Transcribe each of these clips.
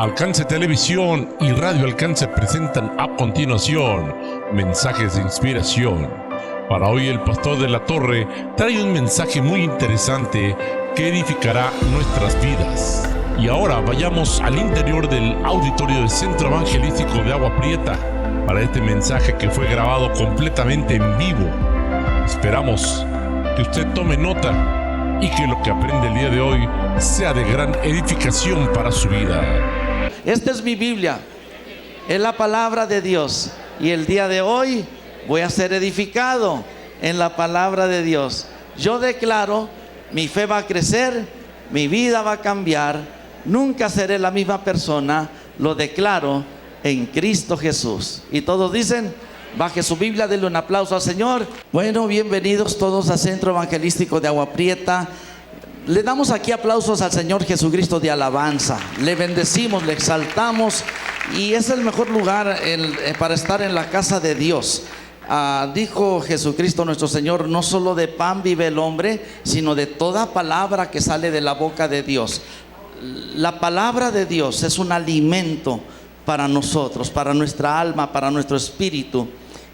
Alcance Televisión y Radio Alcance presentan a continuación mensajes de inspiración. Para hoy el pastor de la Torre trae un mensaje muy interesante que edificará nuestras vidas. Y ahora vayamos al interior del auditorio del Centro Evangelístico de Agua Prieta para este mensaje que fue grabado completamente en vivo. Esperamos que usted tome nota y que lo que aprende el día de hoy sea de gran edificación para su vida. Esta es mi Biblia, es la palabra de Dios, y el día de hoy voy a ser edificado en la palabra de Dios. Yo declaro, mi fe va a crecer, mi vida va a cambiar, nunca seré la misma persona, lo declaro en Cristo Jesús. Y todos dicen, baje su Biblia, denle un aplauso al Señor. Bueno, bienvenidos todos al Centro Evangelístico de Agua Prieta. Le damos aquí aplausos al Señor Jesucristo de alabanza. Le bendecimos, le exaltamos, y es el mejor lugar para estar en la casa de Dios. Dijo Jesucristo nuestro Señor, no solo de pan vive el hombre, sino de toda palabra que sale de la boca de Dios. La palabra de Dios es un alimento para nosotros, para nuestra alma, para nuestro espíritu.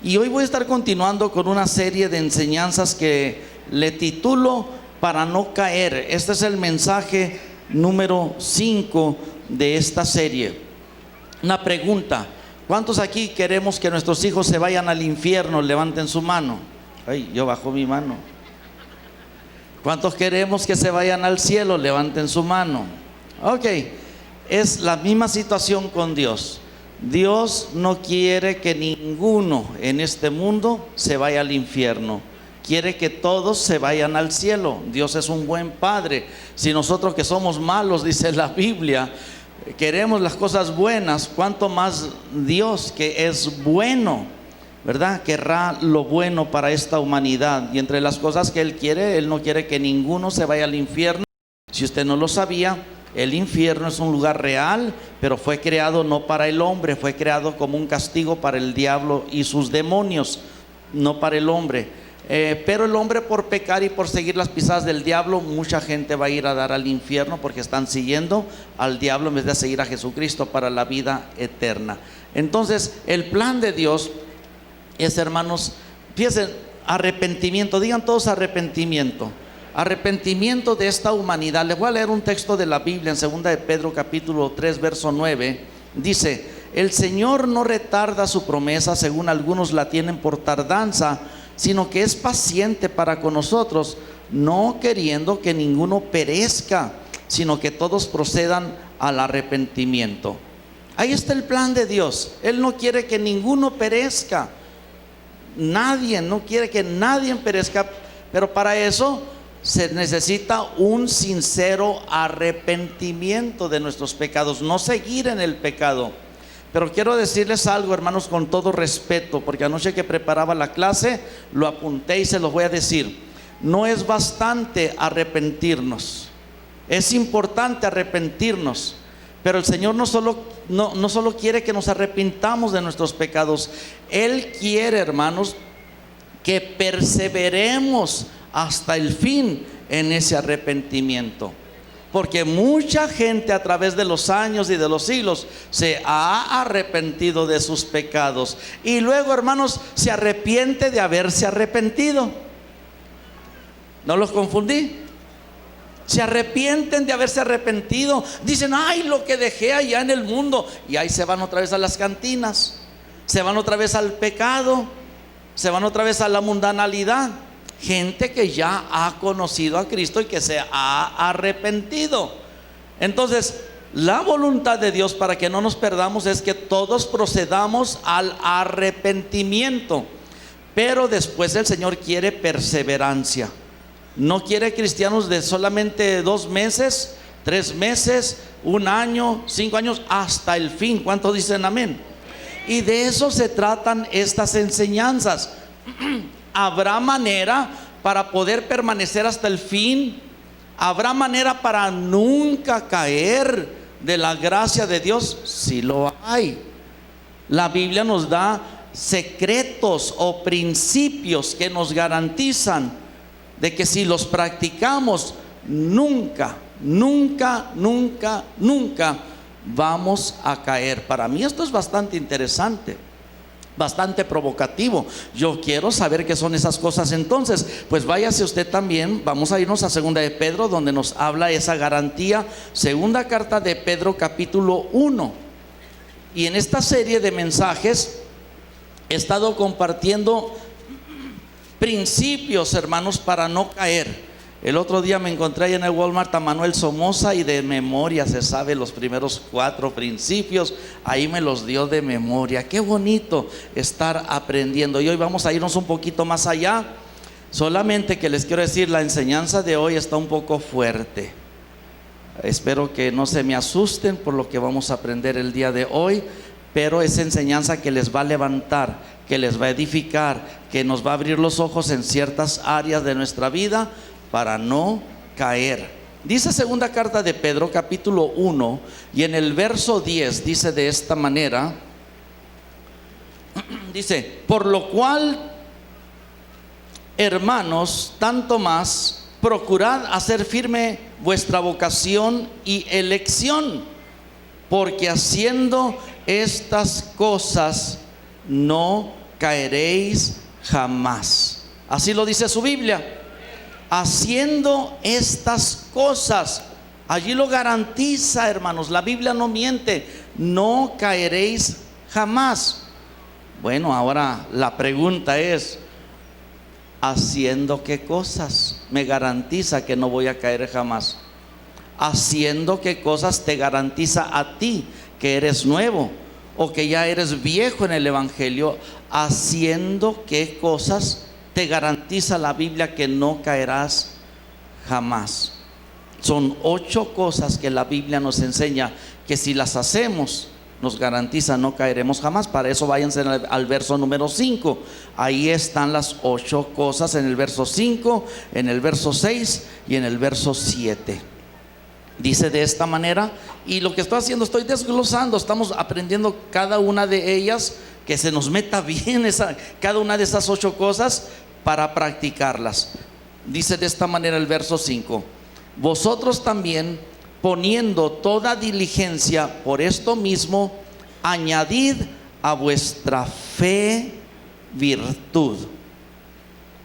Y hoy voy a estar continuando con una serie de enseñanzas que le titulo Para no caer. Este es el mensaje número 5 de esta serie. Una pregunta: ¿cuántos aquí queremos que nuestros hijos se vayan al infierno? Levanten su mano. Ay, yo bajo mi mano. ¿Cuántos queremos que se vayan al cielo? Levanten su mano. Ok, es la misma situación con Dios. Dios no quiere que ninguno en este mundo se vaya al infierno. Quiere que todos se vayan al cielo. Dios es un buen Padre. Si nosotros, que somos malos, dice la Biblia, queremos las cosas buenas, ¿cuánto más Dios, que es bueno, verdad? Querrá lo bueno para esta humanidad. Y entre las cosas que Él quiere, Él no quiere que ninguno se vaya al infierno. Si usted no lo sabía, el infierno es un lugar real, pero fue creado no para el hombre, fue creado como un castigo para el diablo y sus demonios, no para el hombre. Pero el hombre, por pecar y por seguir las pisadas del diablo, mucha gente va a ir a dar al infierno porque están siguiendo al diablo en vez de seguir a Jesucristo para la vida eterna. Entonces, el plan de Dios es, hermanos, piensen, arrepentimiento. Digan todos arrepentimiento. Arrepentimiento de esta humanidad. Les voy a leer un texto de la Biblia en 2 de Pedro capítulo 3 verso 9. Dice: el Señor no retarda su promesa, según algunos la tienen por tardanza, sino que es paciente para con nosotros, no queriendo que ninguno perezca, sino que todos procedan al arrepentimiento. Ahí está el plan de Dios. Él no quiere que ninguno perezca. Nadie, no quiere que nadie perezca. Pero para eso se necesita un sincero arrepentimiento de nuestros pecados, no seguir en el pecado. Pero quiero decirles algo, hermanos, con todo respeto, porque anoche que preparaba la clase lo apunté y se los voy a decir. No es bastante arrepentirnos, es importante arrepentirnos, pero el Señor no solo quiere que nos arrepintamos de nuestros pecados. Él quiere, hermanos, que perseveremos hasta el fin en ese arrepentimiento. Porque mucha gente a través de los años y de los siglos se ha arrepentido de sus pecados, y luego, hermanos, se arrepiente de haberse arrepentido. ¿No los confundí? Se arrepienten de haberse arrepentido. Dicen: ay, lo que dejé allá en el mundo. Y ahí se van otra vez a las cantinas, se van otra vez al pecado, se van otra vez a la mundanalidad. Gente que ya ha conocido a Cristo y que se ha arrepentido. Entonces, la voluntad de Dios, para que no nos perdamos, es que todos procedamos al arrepentimiento. Pero después el Señor quiere perseverancia. No quiere cristianos de solamente 2 meses, 3 meses, 1 año, 5 años, hasta el fin. ¿Cuántos dicen amén? Y de eso se tratan estas enseñanzas. ¿Habrá manera para poder permanecer hasta el fin? ¿Habrá manera para nunca caer de la gracia de Dios? Sí lo hay. La Biblia nos da secretos o principios que nos garantizan de que si los practicamos, nunca vamos a caer. Para mí esto es bastante interesante, bastante provocativo. Yo quiero saber qué son esas cosas. Entonces, pues váyase usted también. Vamos a irnos a segunda de Pedro, donde nos habla esa garantía. Segunda carta de Pedro, capítulo 1. Y en esta serie de mensajes he estado compartiendo principios, hermanos, para no caer. El otro día me encontré ahí en el Walmart a Manuel Somoza y de memoria se sabe los primeros 4 principios. Ahí me los dio de memoria. Qué bonito estar aprendiendo. Y hoy vamos a irnos un poquito más allá. Solamente que les quiero decir, la enseñanza de hoy está un poco fuerte. Espero que no se me asusten por lo que vamos a aprender el día de hoy, pero es enseñanza que les va a levantar, que les va a edificar, que nos va a abrir los ojos en ciertas áreas de nuestra vida para no caer. Dice segunda carta de Pedro, capítulo 1, y en el verso 10 dice de esta manera, dice: por lo cual, hermanos, tanto más, procurad hacer firme vuestra vocación y elección, porque haciendo estas cosas no caeréis jamás. Así lo dice su Biblia. Haciendo estas cosas, allí lo garantiza, hermanos. La Biblia no miente, no caeréis jamás. Bueno, ahora la pregunta es: ¿haciendo qué cosas me garantiza que no voy a caer jamás? ¿Haciendo qué cosas te garantiza a ti que eres nuevo o que ya eres viejo en el Evangelio? ¿Haciendo qué cosas te garantiza la Biblia que no caerás jamás? Son 8 cosas que la Biblia nos enseña que si las hacemos nos garantiza no caeremos jamás. Para eso váyanse al verso número 5. Ahí están las 8 cosas, en el verso 5, en el verso 6 y en el verso 7. Dice de esta manera, y lo que estoy haciendo, estoy desglosando, estamos aprendiendo cada una de ellas, que se nos meta bien cada una de esas 8 cosas para practicarlas. Dice de esta manera el verso 5: vosotros también, poniendo toda diligencia por esto mismo, añadid a vuestra fe virtud.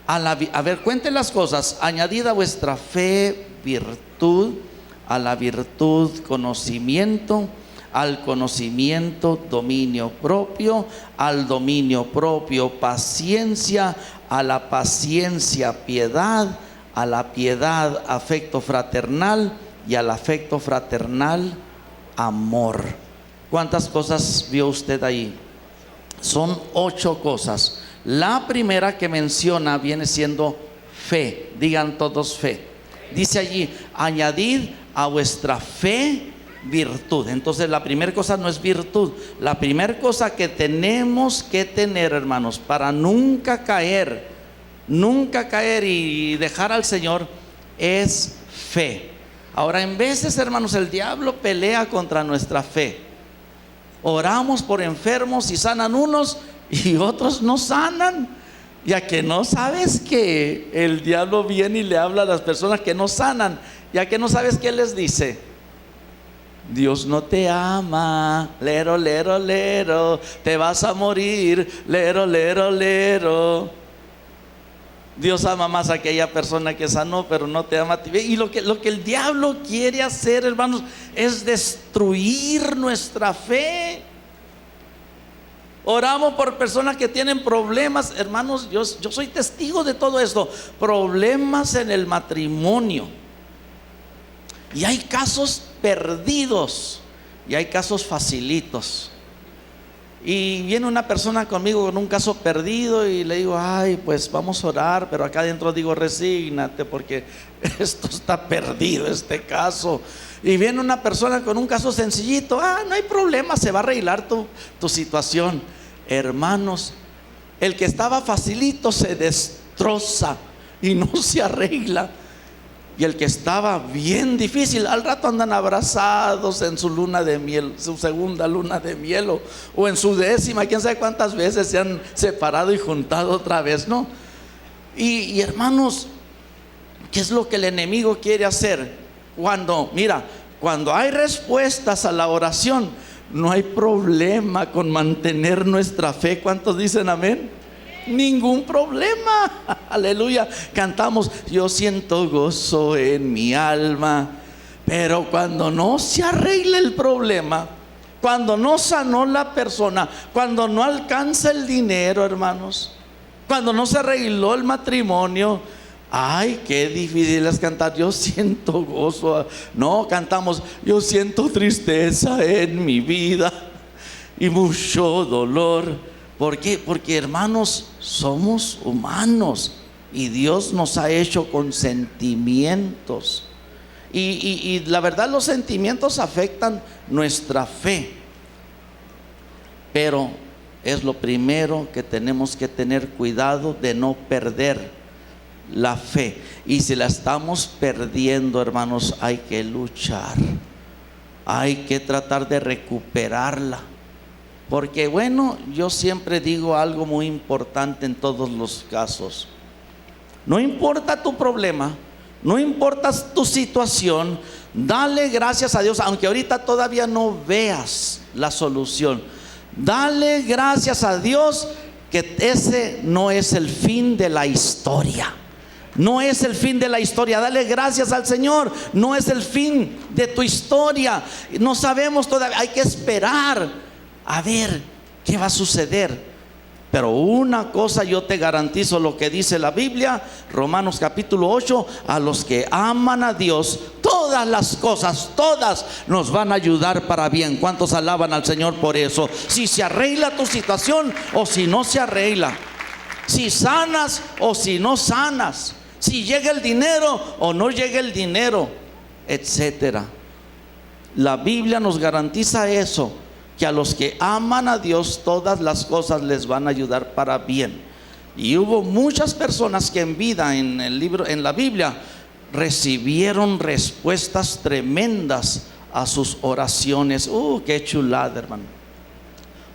A ver, cuenten las cosas. Añadid a vuestra fe virtud, a la virtud conocimiento, al conocimiento dominio propio, al dominio propio paciencia, a la paciencia piedad, a la piedad afecto fraternal y al afecto fraternal amor. ¿Cuántas cosas vio usted ahí? Son 8 cosas. La primera que menciona viene siendo fe. Digan todos fe. Dice allí: añadid a vuestra fe virtud. Entonces la primera cosa no es virtud. La primera cosa que tenemos que tener, hermanos, para nunca caer y dejar al Señor, es fe. Ahora, en veces, hermanos, el diablo pelea contra nuestra fe. Oramos por enfermos y sanan unos y otros no sanan. Ya que no sabes que el diablo viene y le habla a las personas que no sanan, ya que no sabes qué les dice: Dios no te ama, lero, lero, lero, te vas a morir, lero, lero, lero. Dios ama más a aquella persona que sanó, pero no te ama a ti. Y lo que el diablo quiere hacer, hermanos, es destruir nuestra fe. Oramos por personas que tienen problemas, hermanos. Yo soy testigo de todo esto. Problemas en el matrimonio. Y hay casos perdidos y hay casos facilitos. Y viene una persona conmigo con un caso perdido y le digo: ay, pues vamos a orar, pero acá adentro digo: resígnate, porque esto está perdido, este caso. Y viene una persona con un caso sencillito: no hay problema, se va a arreglar tu situación. Hermanos, el que estaba facilito se destroza y no se arregla. Y el que estaba bien difícil, al rato andan abrazados en su luna de miel, su segunda luna de miel, o en su 10ª, quién sabe cuántas veces se han separado y juntado otra vez, ¿no? Y hermanos, ¿qué es lo que el enemigo quiere hacer? cuando hay respuestas a la oración, no hay problema con mantener nuestra fe. ¿Cuántos dicen amén? Ningún problema. Aleluya. Cantamos: yo siento gozo en mi alma. Pero cuando no se arregla el problema, cuando no sanó la persona, cuando no alcanza el dinero, hermanos, cuando no se arregló el matrimonio, ay, qué difícil es cantar: yo siento gozo. No, cantamos: yo siento tristeza en mi vida y mucho dolor. ¿Por qué? Porque, hermanos, somos humanos y Dios nos ha hecho con sentimientos. Y la verdad, los sentimientos afectan nuestra fe. Pero es lo primero que tenemos que tener cuidado de no perder la fe. Y si la estamos perdiendo, hermanos, hay que luchar. Hay que tratar de recuperarla. Porque bueno, yo siempre digo algo muy importante en todos los casos. No importa tu problema, no importa tu situación, dale gracias a Dios, aunque ahorita todavía no veas la solución. Dale gracias a Dios que ese no es el fin de la historia. No es el fin de la historia. Dale gracias al Señor. No es el fin de tu historia. No sabemos todavía. Hay que esperar a ver qué va a suceder. Pero una cosa yo te garantizo, lo que dice la Biblia, Romanos capítulo 8: a los que aman a Dios, todas las cosas, todas nos van a ayudar para bien. ¿Cuántos alaban al Señor por eso? Si se arregla tu situación o si no se arregla, si sanas o si no sanas, si llega el dinero o no llega el dinero, etcétera. La Biblia nos garantiza eso, que a los que aman a Dios todas las cosas les van a ayudar para bien. Y hubo muchas personas que en vida, en el libro, en la Biblia, recibieron respuestas tremendas a sus oraciones. Qué chulada, hermano.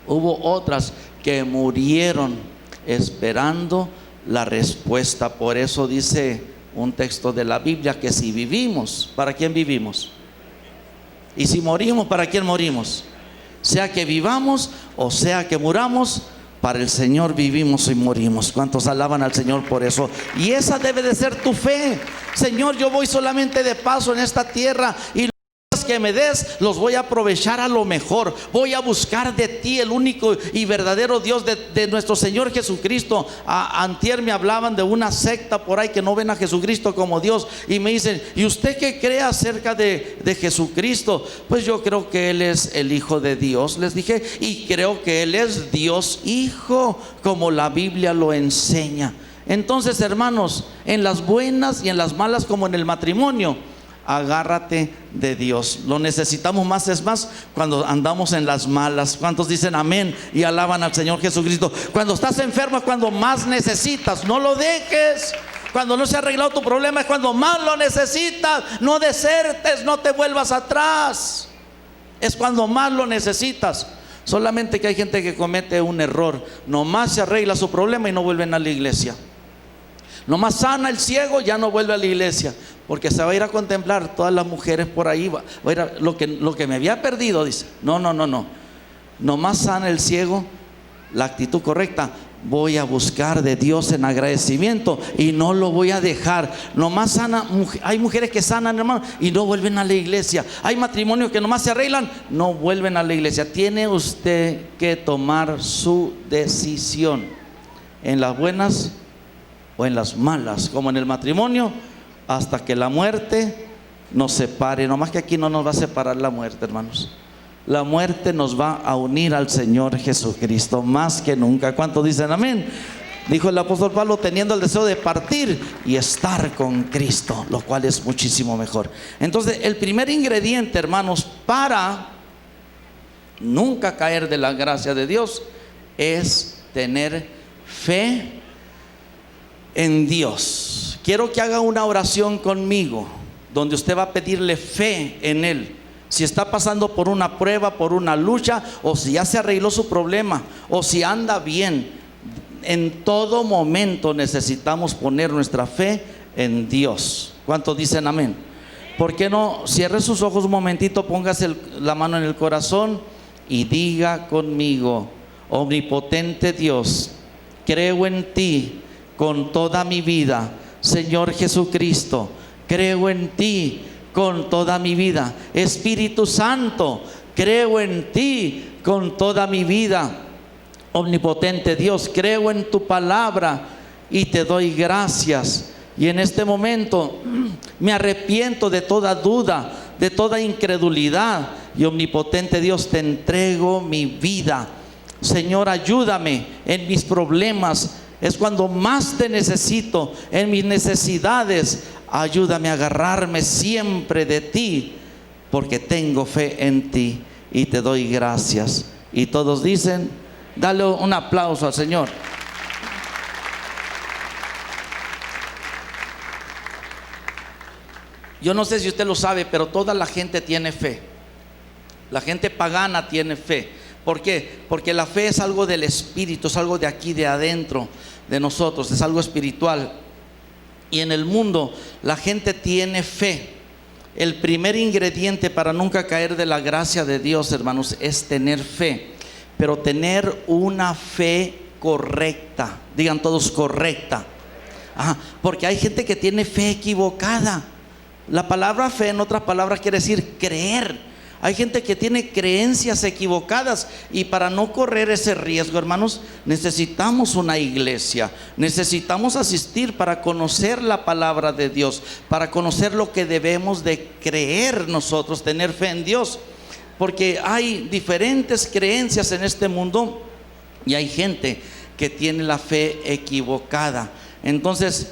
Hubo otras que murieron esperando la respuesta. Por eso dice un texto de la Biblia que si vivimos, ¿para quién vivimos? Y si morimos, ¿para quién morimos? Sea que vivamos o sea que muramos, para el Señor vivimos y morimos. ¿Cuántos alaban al Señor por eso? Y esa debe de ser tu fe. Señor, yo voy solamente de paso en esta tierra y que me des los voy a aprovechar a lo mejor. Voy a buscar de ti, el único y verdadero Dios, de nuestro Señor Jesucristo. Antier me hablaban de una secta por ahí que no ven a Jesucristo como Dios, y me dicen: ¿y usted qué cree acerca de Jesucristo? Pues yo creo que Él es el Hijo de Dios, les dije, y creo que Él es Dios Hijo, como la Biblia lo enseña. Entonces, hermanos, en las buenas y en las malas, como en el matrimonio, agárrate de Dios. Lo necesitamos más, es más, cuando andamos en las malas. ¿Cuántos dicen amén y alaban al Señor Jesucristo? Cuando estás enfermo es cuando más necesitas. No lo dejes. Cuando no se ha arreglado tu problema es cuando más lo necesitas. No desertes, no te vuelvas atrás. Es cuando más lo necesitas. Solamente que hay gente que comete un error. Nomás se arregla su problema y no vuelven a la iglesia. Nomás sana el ciego, ya no vuelve a la iglesia, porque se va a ir a contemplar todas las mujeres por ahí. Va a ir a lo que me había perdido, dice. No. Nomás sana el ciego, la actitud correcta. Voy a buscar de Dios en agradecimiento y no lo voy a dejar. Nomás sana. Hay mujeres que sanan, hermano, y no vuelven a la iglesia. Hay matrimonios que nomás se arreglan, no vuelven a la iglesia. Tiene usted que tomar su decisión, en las buenas o en las malas, como en el matrimonio, hasta que la muerte nos separe. No más que aquí no nos va a separar la muerte, hermanos. La muerte nos va a unir al Señor Jesucristo más que nunca. ¿Cuántos dicen amén? Dijo el apóstol Pablo: teniendo el deseo de partir y estar con Cristo, lo cual es muchísimo mejor. Entonces, el primer ingrediente, hermanos, para nunca caer de la gracia de Dios es tener fe en Dios. Quiero que haga una oración conmigo, donde usted va a pedirle fe en Él. Si está pasando por una prueba, por una lucha, o si ya se arregló su problema, o si anda bien, en todo momento necesitamos poner nuestra fe en Dios. ¿Cuántos dicen amén? ¿Por qué no cierre sus ojos un momentito, póngase la mano en el corazón y diga conmigo: omnipotente Dios, creo en ti con toda mi vida. Señor Jesucristo, creo en ti con toda mi vida. Espíritu Santo, creo en ti con toda mi vida. Omnipotente Dios, creo en tu palabra y te doy gracias. Y en este momento me arrepiento de toda duda, de toda incredulidad. Y omnipotente Dios, te entrego mi vida. Señor, ayúdame en mis problemas. Es cuando más te necesito, en mis necesidades. Ayúdame a agarrarme siempre de ti, porque tengo fe en ti y te doy gracias. Y todos dicen, dale un aplauso al Señor. Yo no sé si usted lo sabe, pero toda la gente tiene fe. La gente pagana tiene fe. ¿Por qué? Porque la fe es algo del espíritu, es algo de aquí, de adentro de nosotros, es algo espiritual. Y en el mundo la gente tiene fe. El primer ingrediente para nunca caer de la gracia de Dios, hermanos, es tener fe. Pero tener una fe correcta. Digan todos, correcta. Porque hay gente que tiene fe equivocada. La palabra fe, en otras palabras, quiere decir creer. Hay gente que tiene creencias equivocadas, y para no correr ese riesgo, hermanos, necesitamos una iglesia, necesitamos asistir para conocer la palabra de Dios, para conocer lo que debemos de creer nosotros, tener fe en Dios, porque hay diferentes creencias en este mundo y hay gente que tiene la fe equivocada. Entonces,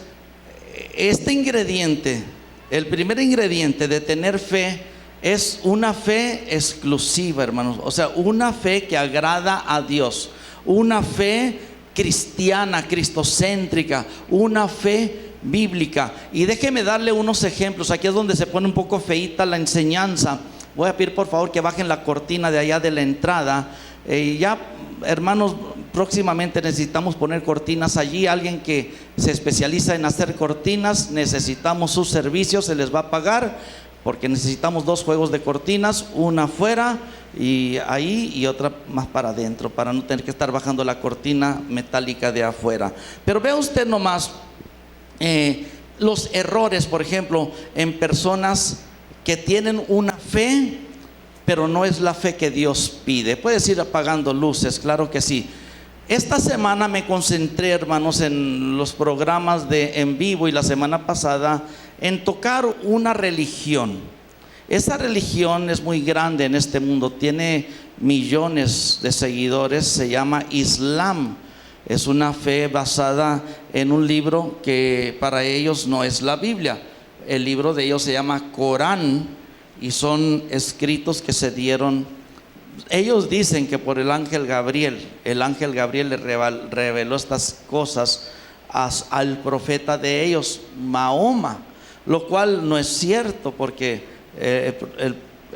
este ingrediente, el primer ingrediente de tener fe, es una fe exclusiva, hermanos. O sea, una fe que agrada a Dios, una fe cristiana, cristocéntrica, una fe bíblica. Y déjeme darle unos ejemplos. Aquí es donde se pone un poco feíta la enseñanza. Voy a pedir por favor que bajen la cortina de allá de la entrada. Ya, hermanos, próximamente necesitamos poner cortinas allí. Alguien que se especializa en hacer cortinas, necesitamos sus servicios, se les va a pagar, porque necesitamos 2 juegos de cortinas, una afuera y ahí, y otra más para adentro, para no tener que estar bajando la cortina metálica de afuera. Pero vea usted nomás los errores, por ejemplo, en personas que tienen una fe, pero no es la fe que Dios pide. Puedes ir apagando luces, claro que sí. Esta semana me concentré, hermanos, en los programas de en vivo, y la semana pasada en tocar una religión. Esa religión es muy grande en este mundo, tiene millones de seguidores, se llama Islam. Es una fe basada en un libro que para ellos no es la Biblia. El libro de ellos se llama Corán, y son escritos que se dieron. Ellos dicen que por el ángel Gabriel le reveló estas cosas al profeta de ellos, Mahoma, lo cual no es cierto, porque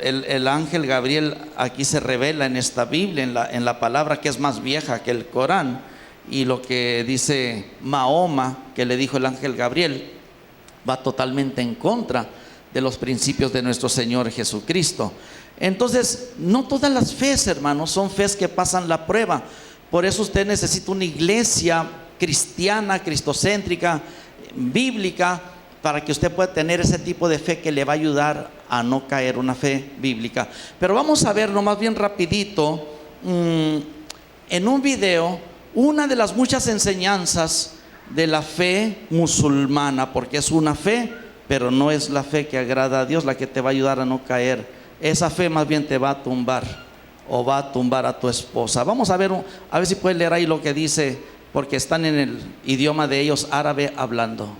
el ángel Gabriel aquí se revela en esta Biblia, en la palabra que es más vieja que el Corán, y lo que dice Mahoma, que le dijo el ángel Gabriel, va totalmente en contra de los principios de nuestro Señor Jesucristo. Entonces, no todas las fes, hermanos, son fes que pasan la prueba. Por eso usted necesita una iglesia cristiana, cristocéntrica, bíblica, para que usted pueda tener ese tipo de fe que le va a ayudar a no caer, una fe bíblica. Pero vamos a ver nomás bien rapidito en un video una de las muchas enseñanzas de la fe musulmana, porque es una fe, pero no es la fe que agrada a Dios la que te va a ayudar a no caer. Esa fe más bien te va a tumbar, o va a tumbar a tu esposa. Vamos a ver si pueden leer ahí lo que dice, porque están en el idioma de ellos, árabe, hablando.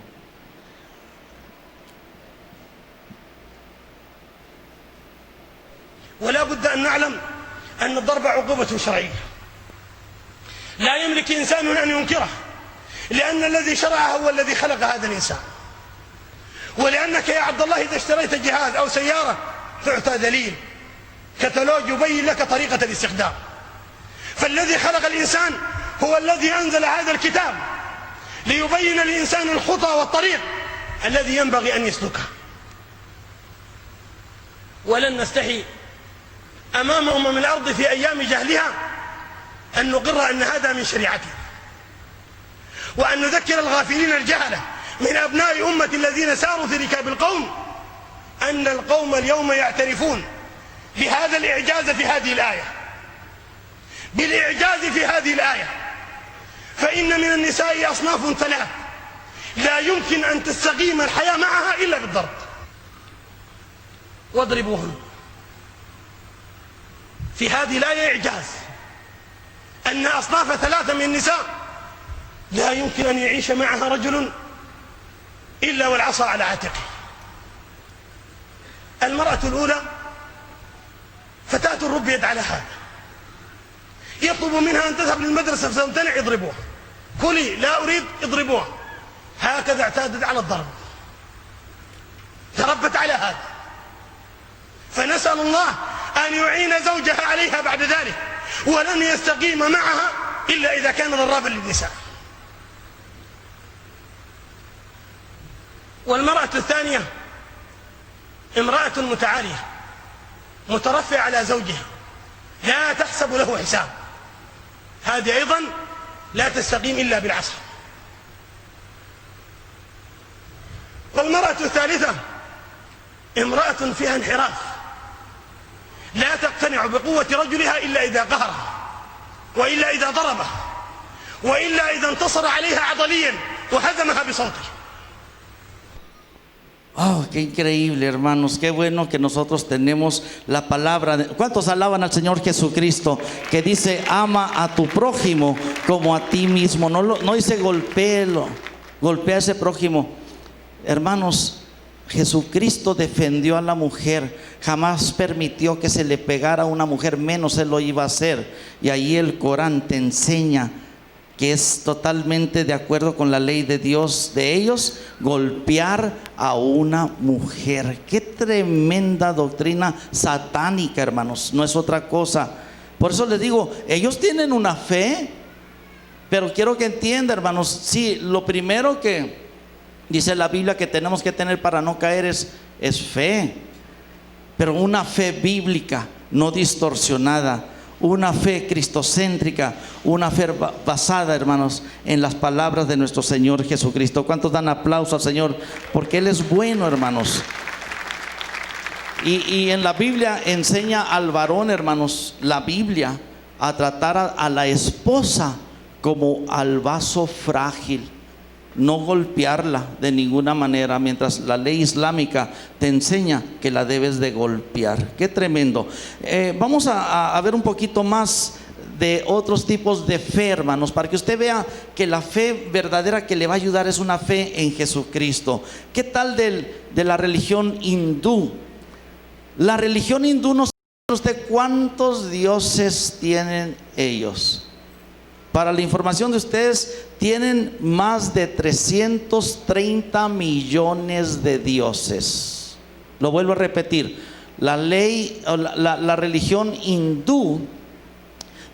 ولا بد أن نعلم أن الضرب عقوبة شرعية لا يملك إنسان أن ينكره، لأن الذي شرعها هو الذي خلق هذا الإنسان. ولأنك يا عبد الله إذا اشتريت جهاز أو سيارة تعطى دليل كتالوج يبين لك طريقة الاستخدام. فالذي خلق الإنسان هو الذي أنزل هذا الكتاب ليبين الإنسان الخطى والطريق الذي ينبغي أن يسلكه. ولن نستحي أمام الأرض في أيام جهلها أن نقر أن هذا من شريعتنا، وأن نذكر الغافلين الجهلة من أبناء أمة الذين ساروا في ركاب القوم أن القوم اليوم يعترفون بهذا الإعجاز في هذه الآية، بالإعجاز في هذه الآية. فإن من النساء أصناف ثلاث لا يمكن أن تستقيم الحياة معها إلا بالضرب، واضربوهن. في هذه الآية إعجاز أن أصناف ثلاثة من النساء لا يمكن أن يعيش معها رجل إلا والعصا على عاتقه. المرأة الأولى فتاة ربيت على هذا، يطلب منها أن تذهب للمدرسة فتمتنع، يضربوها. كلي، لا أريد، اضربوها. هكذا اعتادت على الضرب، تربت على هذا. فنسأل الله أن يعين زوجها عليها بعد ذلك، ولن يستقيم معها إلا إذا كان ضرابا للنساء. والمرأة الثانية امرأة متعالية مترفعة على زوجها، لا تحسب له حساب، هذه أيضا لا تستقيم إلا بالعصر. والمرأة الثالثة امرأة فيها انحراف، لا تقتنع بقوة رجلها إلا إذا قهرها، وإلا إذا ضربها، وإلا إذا انتصر عليها عضليا وهزمها بصوته. Oh, qué increíble, hermanos. Qué bueno que nosotros tenemos la palabra. ¿Cuántos alaban al Señor Jesucristo? Que dice, ama a tu prójimo como a ti mismo. No dice golpéelo, golpea a ese prójimo. Hermanos, Jesucristo defendió a la mujer. Jamás permitió que se le pegara a una mujer, menos Él lo iba a hacer. Y ahí el Corán te enseña que es totalmente de acuerdo con la ley de Dios de ellos, golpear a una mujer. Qué tremenda doctrina satánica, hermanos, no es otra cosa. Por eso les digo, ellos tienen una fe, pero quiero que entiendan, hermanos, sí, lo primero que dice la Biblia que tenemos que tener para no caer es fe, pero una fe bíblica, no distorsionada. Una fe cristocéntrica, una fe basada, hermanos, en las palabras de nuestro Señor Jesucristo. ¿Cuántos dan aplauso al Señor? Porque Él es bueno, hermanos. Y en la Biblia enseña al varón, hermanos, la Biblia, a tratar a la esposa como al vaso frágil. No golpearla de ninguna manera, mientras la ley islámica te enseña que la debes de golpear. Qué tremendo. Vamos a ver un poquito más de otros tipos de fe, hermanos, para que usted vea que la fe verdadera que le va a ayudar es una fe en Jesucristo. ¿Qué tal de la religión hindú? La religión hindú, no sabe usted cuántos dioses tienen ellos. Para la información de ustedes, tienen más de 330 millones de dioses. Lo vuelvo a repetir, la religión hindú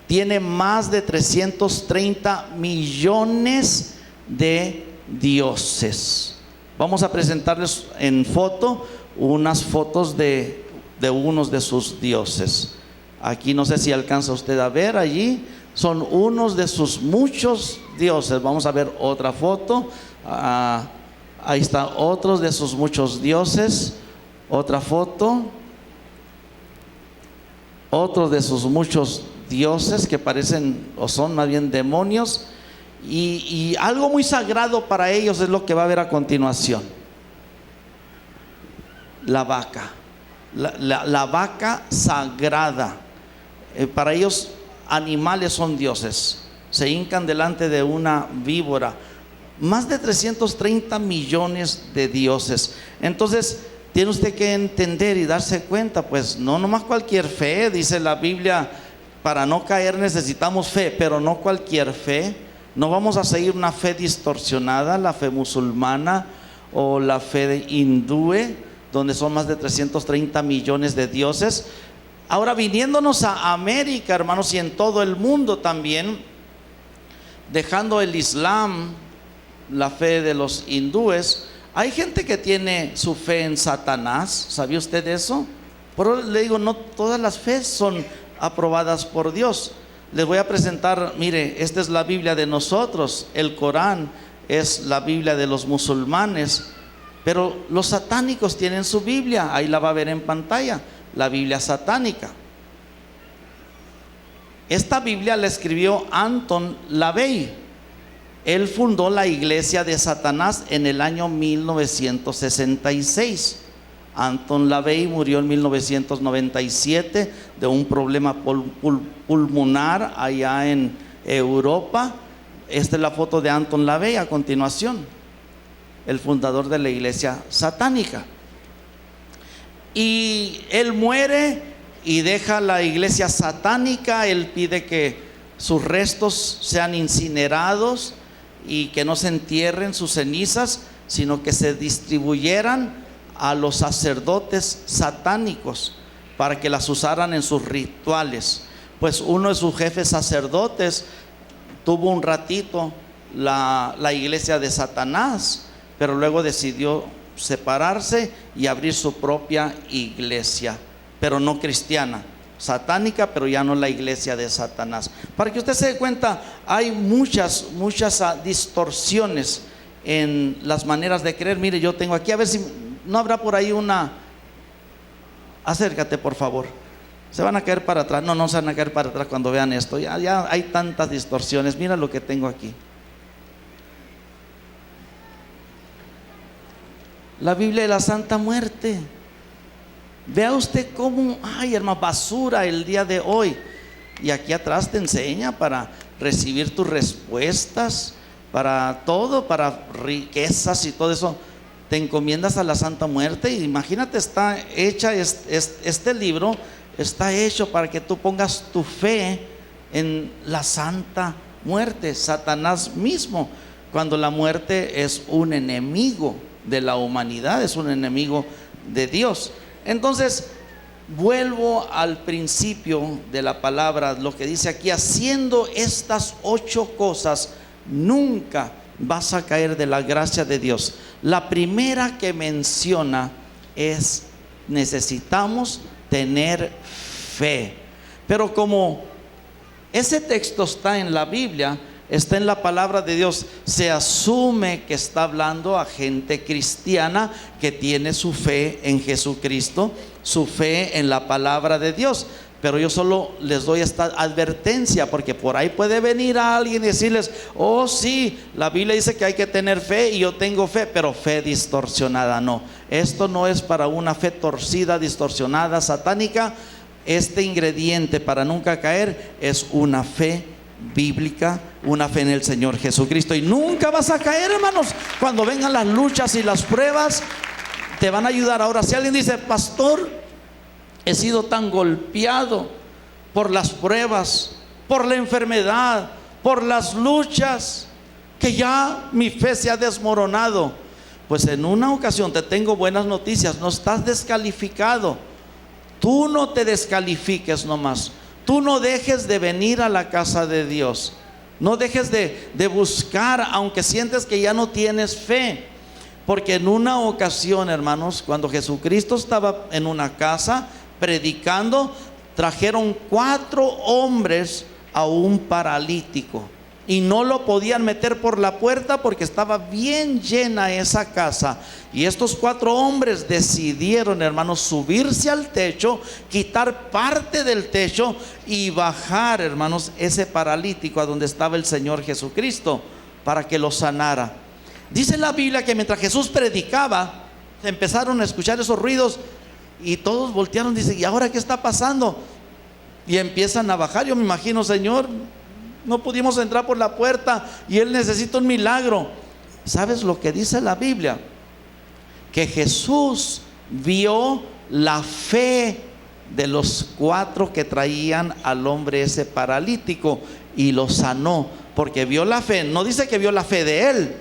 tiene más de 330 millones de dioses. Vamos a presentarles en foto unas fotos de unos de sus dioses. Aquí no sé si alcanza usted a ver allí. Son unos de sus muchos dioses. Vamos a ver otra foto. Ahí está, otros de sus muchos dioses. Otra foto. Otros de sus muchos dioses que parecen o son más bien demonios. Y algo muy sagrado para ellos es lo que va a ver a continuación. La vaca. La vaca sagrada. Para ellos, animales son dioses. Se hincan delante de una víbora. Más de 330 millones de dioses. Entonces tiene usted que entender y darse cuenta, pues no nomás cualquier fe. Dice la Biblia, para no caer necesitamos fe, pero no cualquier fe. No vamos a seguir una fe distorsionada, la fe musulmana o la fe hindúe, donde son más de 330 millones de dioses. Ahora, viniéndonos a América, hermanos, y en todo el mundo también, dejando el Islam, la fe de los hindúes, hay gente que tiene su fe en Satanás. ¿Sabía usted eso? Por eso le digo, no todas las fes son aprobadas por Dios. Les voy a presentar, mire, esta es la Biblia de nosotros, el Corán es la Biblia de los musulmanes, pero los satánicos tienen su Biblia, ahí la va a ver en pantalla, la Biblia satánica. Esta Biblia la escribió Anton LaVey. Él fundó la iglesia de Satanás en el año 1966. Anton LaVey murió en 1997 de un problema pulmonar allá en Europa. Esta es la foto de Anton LaVey a continuación, el fundador de la iglesia satánica. Y él muere y deja la iglesia satánica. Él pide que sus restos sean incinerados y que no se entierren sus cenizas, sino que se distribuyeran a los sacerdotes satánicos para que las usaran en sus rituales. Pues uno de sus jefes sacerdotes tuvo un ratito la iglesia de Satanás, pero luego decidió separarse y abrir su propia iglesia, pero no cristiana, satánica, pero ya no la iglesia de Satanás. Para que usted se dé cuenta, hay muchas distorsiones en las maneras de creer. Mire, yo tengo aquí, a ver si no habrá por ahí una. Acércate, por favor. Se van a caer para atrás. No se van a caer para atrás cuando vean esto. Ya hay tantas distorsiones. Mira lo que tengo aquí. La Biblia de la Santa Muerte. Vea usted cómo hay, hermano, basura el día de hoy. Y aquí atrás te enseña para recibir tus respuestas, para todo, para riquezas y todo eso. Te encomiendas a la Santa Muerte. Y imagínate, está hecha este libro, está hecho para que tú pongas tu fe en la Santa Muerte, Satanás mismo, cuando la muerte es un enemigo de la humanidad, es un enemigo de Dios. Entonces, vuelvo al principio de la palabra, lo que dice aquí: haciendo estas 8 cosas, nunca vas a caer de la gracia de Dios. La primera que menciona es: necesitamos tener fe. Pero como ese texto está en la Biblia, está en la palabra de Dios, se asume que está hablando a gente cristiana que tiene su fe en Jesucristo, su fe en la palabra de Dios. Pero yo solo les doy esta advertencia, porque por ahí puede venir a alguien y decirles: oh sí, la Biblia dice que hay que tener fe y yo tengo fe, pero fe distorsionada. No, esto no es para una fe torcida, distorsionada, satánica. Este ingrediente para nunca caer es una fe bíblica, una fe en el Señor Jesucristo. Y nunca vas a caer, hermanos. Cuando vengan las luchas y las pruebas, te van a ayudar. Ahora, si alguien dice: pastor, he sido tan golpeado por las pruebas, por la enfermedad, por las luchas, que ya mi fe se ha desmoronado. Pues en una ocasión te tengo buenas noticias: no estás descalificado. Tú no te descalifiques nomás. Tú no dejes de venir a la casa de Dios. No dejes de buscar, aunque sientes que ya no tienes fe. Porque en una ocasión, hermanos, cuando Jesucristo estaba en una casa predicando, trajeron 4 hombres a un paralítico y no lo podían meter por la puerta porque estaba bien llena esa casa. Y estos 4 hombres decidieron, hermanos, subirse al techo, quitar parte del techo y bajar, hermanos, ese paralítico a donde estaba el Señor Jesucristo para que lo sanara. Dice la Biblia que mientras Jesús predicaba, se empezaron a escuchar esos ruidos y todos voltearon. Dice: ¿y ahora qué está pasando? Y empiezan a bajar. Yo me imagino: Señor, no pudimos entrar por la puerta y Él necesita un milagro. ¿Sabes lo que dice la Biblia? Que Jesús vio la fe de los 4 que traían al hombre ese paralítico y lo sanó, porque vio la fe. No dice que vio la fe de Él,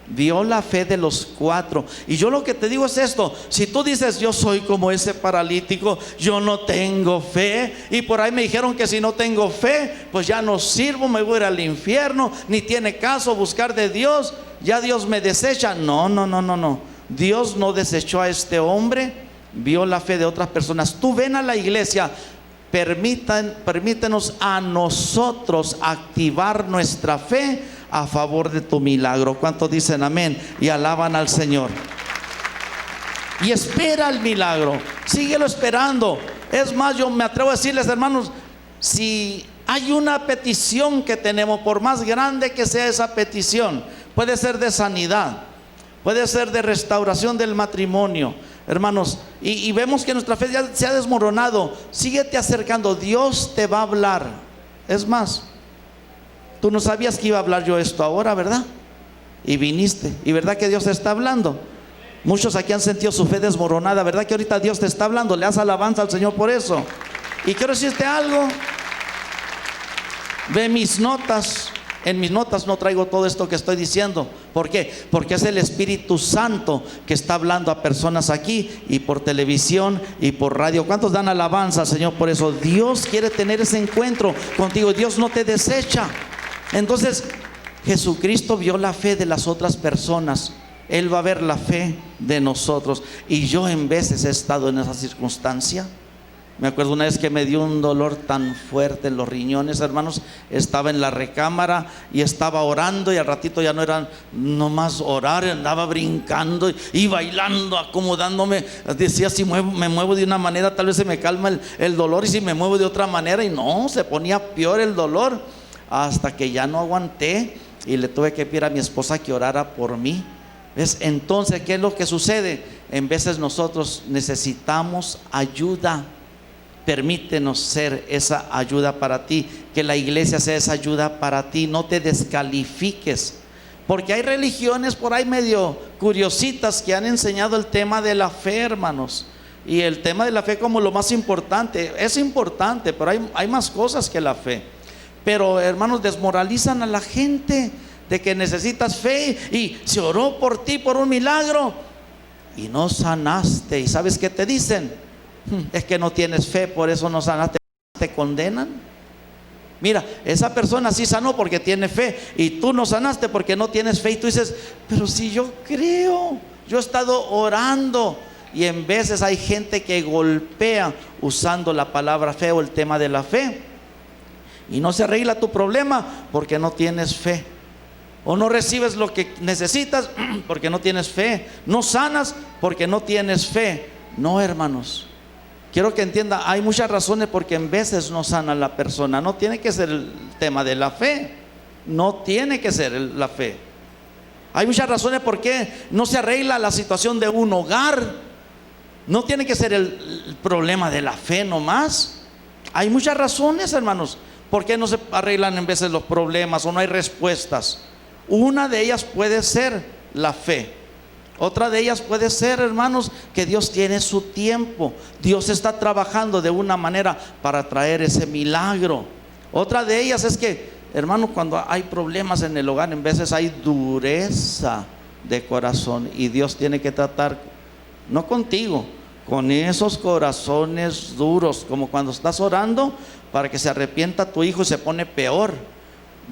vio la fe de los 4. Y yo lo que te digo es esto: si tú dices: yo soy como ese paralítico, yo no tengo fe, y por ahí me dijeron que si no tengo fe, pues ya no sirvo, me voy a ir al infierno, ni tiene caso buscar de Dios, ya Dios me desecha. No. Dios no desechó a este hombre, vio la fe de otras personas. Tú ven a la iglesia, permítenos a nosotros activar nuestra fe a favor de tu milagro. ¿Cuántos dicen amén? Y alaban al Señor. Y espera el milagro, síguelo esperando. Es más, yo me atrevo a decirles, hermanos, si hay una petición que tenemos, por más grande que sea esa petición, puede ser de sanidad, puede ser de restauración del matrimonio, hermanos, y vemos que nuestra fe ya se ha desmoronado, síguete acercando, Dios te va a hablar. Es más, tú no sabías que iba a hablar yo esto ahora, ¿verdad? Y viniste, y ¿verdad que Dios te está hablando? Muchos aquí han sentido su fe desmoronada, ¿verdad que ahorita Dios te está hablando? Le das alabanza al Señor por eso. Y quiero decirte algo. Ve mis notas. En mis notas no traigo todo esto que estoy diciendo. ¿Por qué? Porque es el Espíritu Santo que está hablando a personas aquí y por televisión y por radio. ¿Cuántos dan alabanza al Señor por eso? Dios quiere tener ese encuentro contigo. Dios no te desecha. Entonces, Jesucristo vio la fe de las otras personas. Él va a ver la fe de nosotros. Y yo en veces he estado en esa circunstancia. Me acuerdo una vez que me dio un dolor tan fuerte en los riñones, hermanos. Estaba en la recámara y estaba orando, y al ratito ya no era nomás orar, andaba brincando y bailando, acomodándome. Decía, si me muevo de una manera tal vez se me calma el dolor, y si me muevo de otra manera, y no, se ponía peor el dolor, hasta que ya no aguanté y le tuve que pedir a mi esposa que orara por mí. ¿Ves? Entonces, ¿qué es lo que sucede? En veces nosotros necesitamos ayuda. Permítenos ser esa ayuda para ti, que la iglesia sea esa ayuda para ti. No te descalifiques, porque hay religiones por ahí medio curiositas que han enseñado el tema de la fe, hermanos, y el tema de la fe como lo más importante. Es importante, pero hay más cosas que la fe. Pero, hermanos, desmoralizan a la gente de que necesitas fe, y se oró por ti por un milagro y no sanaste. ¿Y sabes qué te dicen? Es que no tienes fe, por eso no sanaste. Te condenan. Mira, esa persona sí sanó porque tiene fe, y tú no sanaste porque no tienes fe. Y tú dices, pero si yo creo, yo he estado orando. Y en veces hay gente que golpea usando la palabra fe o el tema de la fe, y no se arregla tu problema porque no tienes fe. O no recibes lo que necesitas porque no tienes fe. No sanas porque no tienes fe. No, hermanos, quiero que entienda, hay muchas razones porque en veces no sana la persona. No tiene que ser el tema de la fe. No tiene que ser la fe. Hay muchas razones por qué no se arregla la situación de un hogar. No tiene que ser el problema de la fe nomás. Hay muchas razones, hermanos, por qué no se arreglan en veces los problemas o no hay respuestas. Una de ellas puede ser la fe. Otra de ellas puede ser, hermanos, que Dios tiene su tiempo. Dios está trabajando de una manera para traer ese milagro. Otra de ellas es que, hermanos, cuando hay problemas en el hogar, en veces hay dureza de corazón, y Dios tiene que tratar, no contigo, con esos corazones duros, como cuando estás orando para que se arrepienta tu hijo y se pone peor.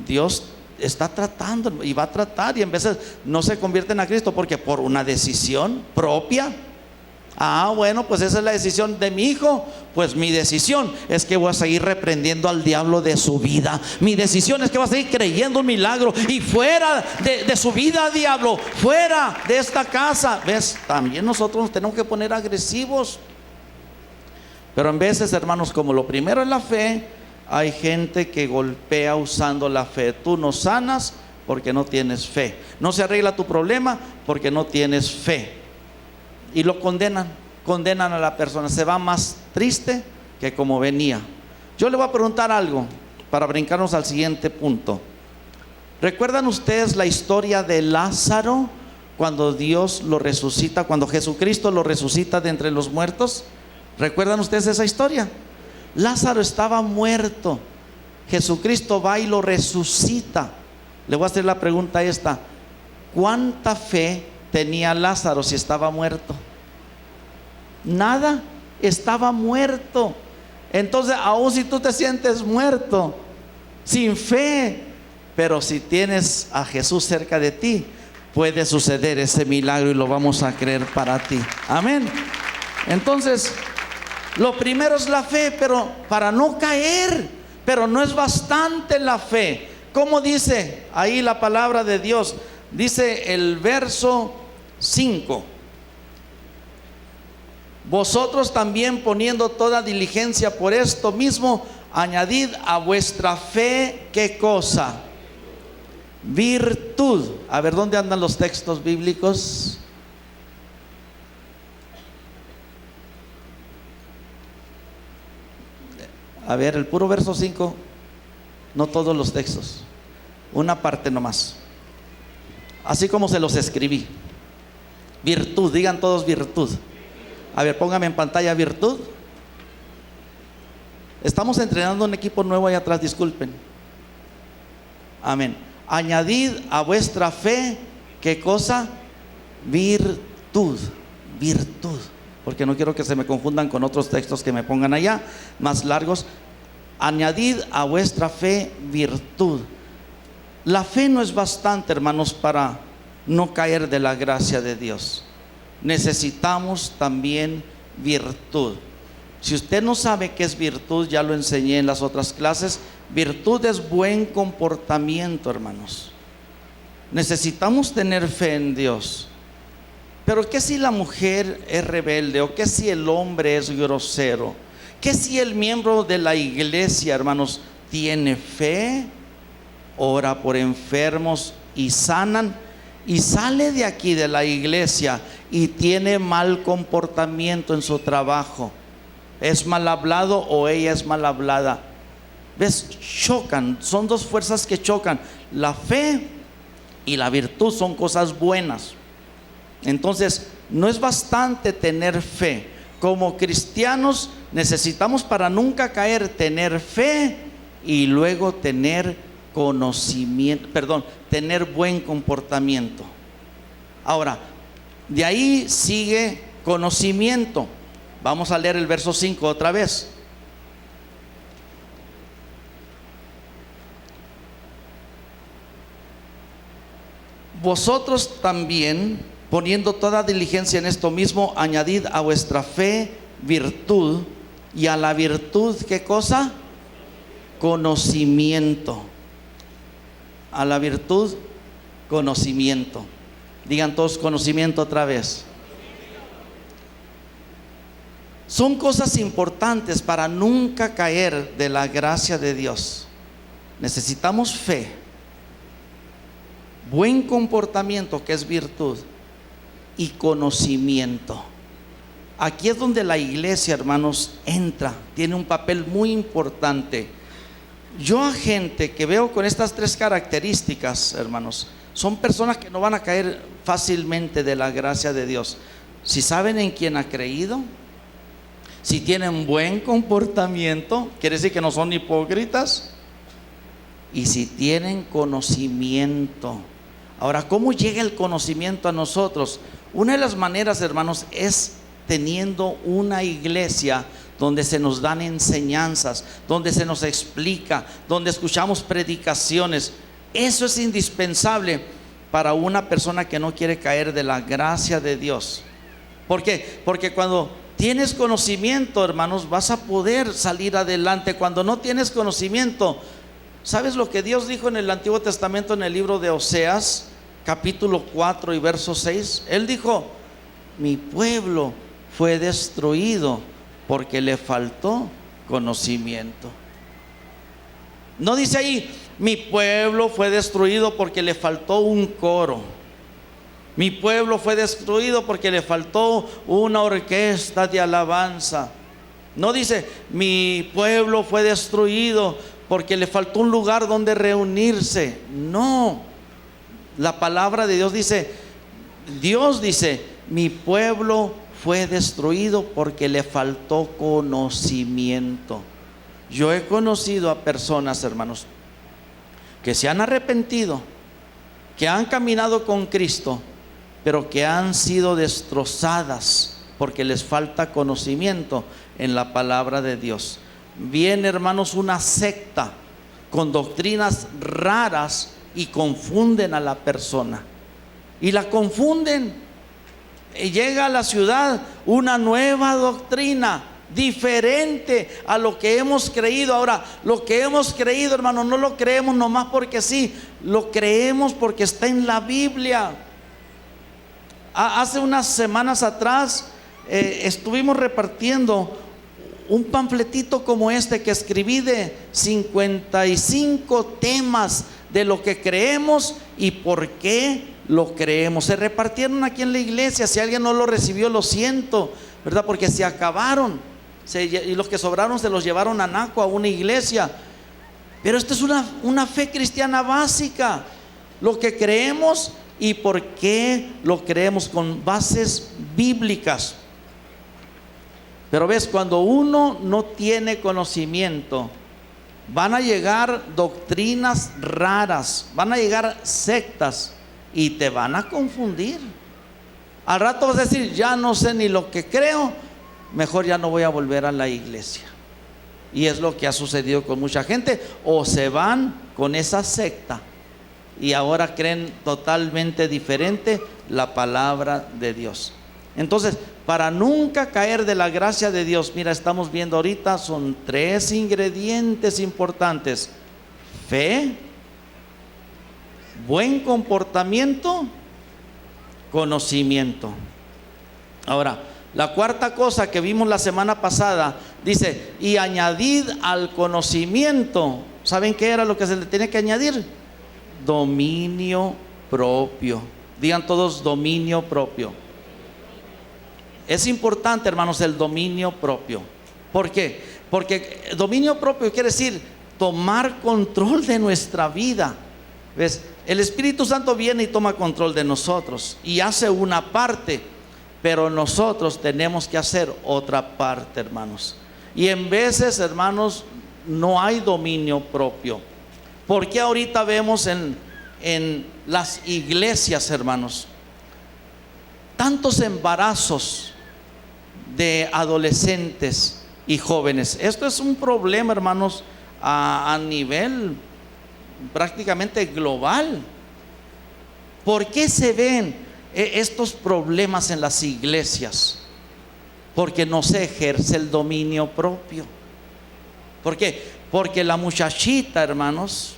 Dios está tratando y va a tratar, y en veces no se convierten a Cristo porque por una decisión propia. Bueno, pues esa es la decisión de mi hijo. Pues mi decisión es que voy a seguir reprendiendo al diablo de su vida. Mi decisión es que voy a seguir creyendo un milagro, y fuera de su vida, diablo, fuera de esta casa. ¿Ves? También nosotros nos tenemos que poner agresivos. Pero en veces, hermanos, como lo primero es la fe, hay gente que golpea usando la fe. Tú no sanas porque no tienes fe. No se arregla tu problema porque no tienes fe. Y lo condenan a la persona. Se va más triste que como venía. Yo le voy a preguntar algo para brincarnos al siguiente punto. ¿Recuerdan ustedes la historia de Lázaro cuando Dios lo resucita, cuando Jesucristo lo resucita de entre los muertos? ¿Recuerdan ustedes esa historia? Lázaro estaba muerto. Jesucristo va y lo resucita. Le voy a hacer la pregunta esta: ¿cuánta fe tenía Lázaro si estaba muerto? Nada, estaba muerto. Entonces, aun si tú te sientes muerto, sin fe, pero si tienes a Jesús cerca de ti, puede suceder ese milagro, y lo vamos a creer para ti. Amén. Entonces, lo primero es la fe, pero para no caer, pero no es bastante la fe. ¿Cómo dice ahí la palabra de Dios? Dice el verso 5: vosotros también, poniendo toda diligencia por esto mismo, añadid a vuestra fe, ¿qué cosa? Virtud. A ver, ¿dónde andan los textos bíblicos? A ver, el puro verso 5, no todos los textos, una parte nomás, así como se los escribí. Virtud, digan todos virtud. A ver, póngame en pantalla virtud. Estamos entrenando un equipo nuevo allá atrás, disculpen. Amén. Añadid a vuestra fe, ¿qué cosa? Virtud. Virtud. Porque no quiero que se me confundan con otros textos que me pongan allá, más largos. Añadid a vuestra fe virtud. La fe no es bastante, hermanos, para no caer de la gracia de Dios. Necesitamos también virtud. Si usted no sabe qué es virtud, ya lo enseñé en las otras clases. Virtud es buen comportamiento, hermanos. Necesitamos tener fe en Dios. Pero ¿qué si la mujer es rebelde? ¿O qué si el hombre es grosero? ¿Qué si el miembro de la iglesia, hermanos, tiene fe, ora por enfermos y sanan, y sale de aquí de la iglesia y tiene mal comportamiento en su trabajo? ¿Es mal hablado o ella es mal hablada? ¿Ves? Chocan, son dos fuerzas que chocan. La fe y la virtud son cosas buenas. Entonces, no es bastante tener fe. Como cristianos necesitamos, para nunca caer, tener fe y luego tener conocimiento, tener buen comportamiento. Ahora, de ahí sigue conocimiento. Vamos a leer el verso 5 otra vez. Vosotros también, poniendo toda diligencia en esto mismo, añadid a vuestra fe virtud, y a la virtud, ¿qué cosa? Conocimiento. A la virtud, conocimiento. Digan todos conocimiento otra vez. Son cosas importantes para nunca caer de la gracia de Dios. Necesitamos fe, buen comportamiento, que es virtud, y conocimiento. Aquí es donde la iglesia, hermanos, entra, tiene un papel muy importante. Yo a gente que veo con estas tres características, hermanos, son personas que no van a caer fácilmente de la gracia de Dios. Si saben en quién ha creído, si tienen buen comportamiento, quiere decir que no son hipócritas, y si tienen conocimiento. Ahora, ¿cómo llega el conocimiento a nosotros? Una de las maneras, hermanos, es teniendo una iglesia donde se nos dan enseñanzas, donde se nos explica, donde escuchamos predicaciones. Eso es indispensable para una persona que no quiere caer de la gracia de Dios. ¿Por qué? Porque cuando tienes conocimiento, hermanos, vas a poder salir adelante. Cuando no tienes conocimiento, ¿sabes lo que Dios dijo en el Antiguo Testamento, en el libro de Oseas, capítulo 4 y verso 6? Él dijo: mi pueblo fue destruido porque le faltó conocimiento. No dice ahí: mi pueblo fue destruido porque le faltó un coro. Mi pueblo fue destruido porque le faltó una orquesta de alabanza. No dice: mi pueblo fue destruido porque le faltó un lugar donde reunirse. No, la palabra de Dios dice, mi pueblo fue destruido porque le faltó conocimiento. Yo he conocido a personas, hermanos, que se han arrepentido, que han caminado con Cristo, pero que han sido destrozadas porque les falta conocimiento en la palabra de Dios. Viene, hermanos, una secta con doctrinas raras y confunden a la persona. Y la confunden. llega a la ciudad una nueva doctrina, diferente a lo que hemos creído. Ahora, lo que hemos creído, hermano, no lo creemos nomás porque sí, lo creemos porque está en la Biblia. Hace unas semanas atrás estuvimos repartiendo un panfletito como este que escribí de 55 temas de lo que creemos y por qué lo creemos. Se repartieron aquí en la iglesia. Si alguien no lo recibió, lo siento, ¿verdad? Porque se acabaron y los que sobraron se los llevaron a Naco, a una iglesia. Pero esto es una fe cristiana básica, lo que creemos y por qué lo creemos, con bases bíblicas. Pero ves, cuando uno no tiene conocimiento, van a llegar doctrinas raras, van a llegar sectas y te van a confundir. Al rato vas a decir, ya no sé ni lo que creo, mejor ya no voy a volver a la iglesia. Y es lo que ha sucedido con mucha gente, o se van con esa secta y ahora creen totalmente diferente la palabra de Dios. Entonces, para nunca caer de la gracia de Dios, mira, estamos viendo ahorita, son 3 ingredientes importantes: fe, buen comportamiento, conocimiento. Ahora, la cuarta cosa que vimos la semana pasada, dice, y añadid al conocimiento. ¿Saben qué era lo que se le tiene que añadir? Dominio propio. Digan todos, dominio propio. Es importante, hermanos, el dominio propio. ¿Por qué? Porque dominio propio quiere decir tomar control de nuestra vida. ¿Ves? El Espíritu Santo viene y toma control de nosotros y hace una parte, pero nosotros tenemos que hacer otra parte, hermanos. Y en veces, hermanos, no hay dominio propio. ¿Por qué ahorita vemos en las iglesias, hermanos, tantos embarazos de adolescentes y jóvenes? Esto es un problema, hermanos, a nivel prácticamente global. ¿Por qué se ven estos problemas en las iglesias? Porque no se ejerce el dominio propio. ¿Por qué? Porque la muchachita, hermanos,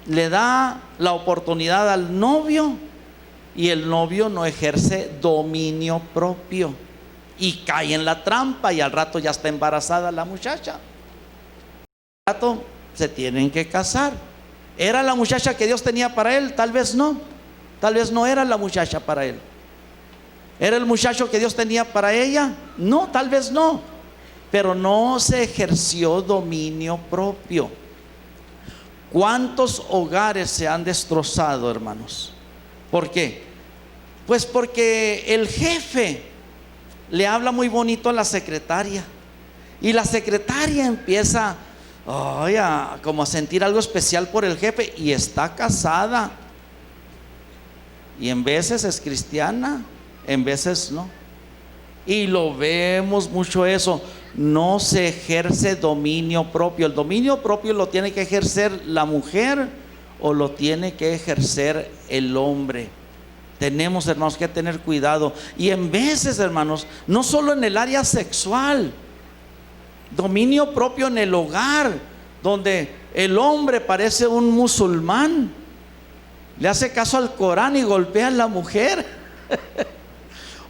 le da la oportunidad al novio y el novio no ejerce dominio propio y cae en la trampa, y al rato ya está embarazada la muchacha. Al rato se tienen que casar. ¿Era la muchacha que Dios tenía para él? Tal vez no. Tal vez no era la muchacha para él. ¿Era el muchacho que Dios tenía para ella? No, tal vez no. Pero no se ejerció dominio propio. ¿Cuántos hogares se han destrozado, hermanos? ¿Por qué? Pues porque el jefe le habla muy bonito a la secretaria, y la secretaria empieza como a sentir algo especial por el jefe, y está casada, y en veces es cristiana, en veces no. Y lo vemos mucho eso. No se ejerce dominio propio. El dominio propio lo tiene que ejercer la mujer o lo tiene que ejercer el hombre. Tenemos, hermanos, que tener cuidado. Y en veces, hermanos, no solo en el área sexual, dominio propio en el hogar, donde el hombre parece un musulmán, le hace caso al Corán y golpea a la mujer.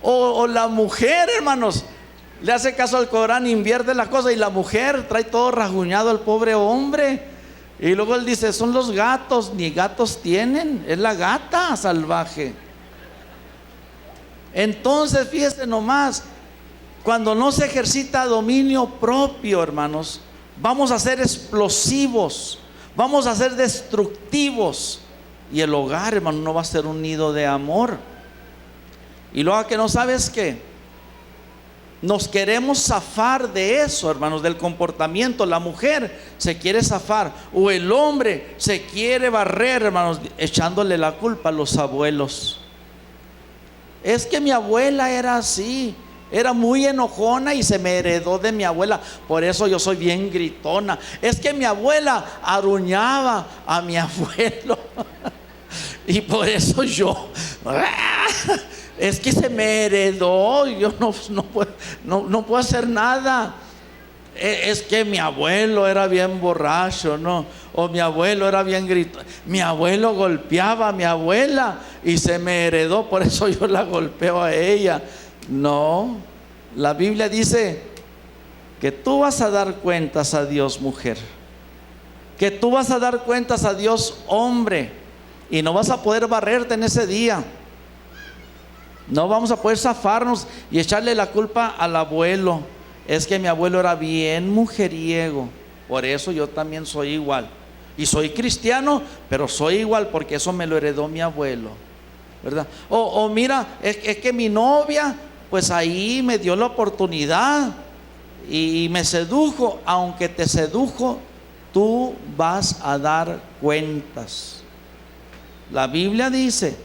o la mujer, hermanos, le hace caso al Corán, invierte la cosa, y la mujer trae todo rasguñado al pobre hombre. Y luego él dice, son los gatos. Ni gatos tienen, es la gata salvaje. Entonces, fíjese nomás, cuando no se ejercita dominio propio, hermanos, vamos a ser explosivos, vamos a ser destructivos, y el hogar, hermano, no va a ser un nido de amor. Y luego, que no sabes qué, nos queremos zafar de eso, hermanos, del comportamiento. La mujer se quiere zafar, o el hombre se quiere barrer, hermanos, echándole la culpa a los abuelos. Es que mi abuela era así, era muy enojona y se me heredó de mi abuela, por eso yo soy bien gritona. Es que mi abuela aruñaba a mi abuelo y por eso yo es que se me heredó, yo no puedo hacer nada. Es que mi abuelo era bien borracho, ¿no? O mi abuelo era bien gritón. Mi abuelo golpeaba a mi abuela y se me heredó, por eso yo la golpeo a ella. No, la Biblia dice que tú vas a dar cuentas a Dios, mujer. Que tú vas a dar cuentas a Dios, hombre. Y no vas a poder barrerte en ese día. No vamos a poder zafarnos y echarle la culpa al abuelo. Es que mi abuelo era bien mujeriego, por eso yo también soy igual. Y soy cristiano, pero soy igual porque eso me lo heredó mi abuelo, ¿verdad? O mira, es que mi novia, pues ahí me dio la oportunidad y me sedujo. Aunque te sedujo, tú vas a dar cuentas. La Biblia dice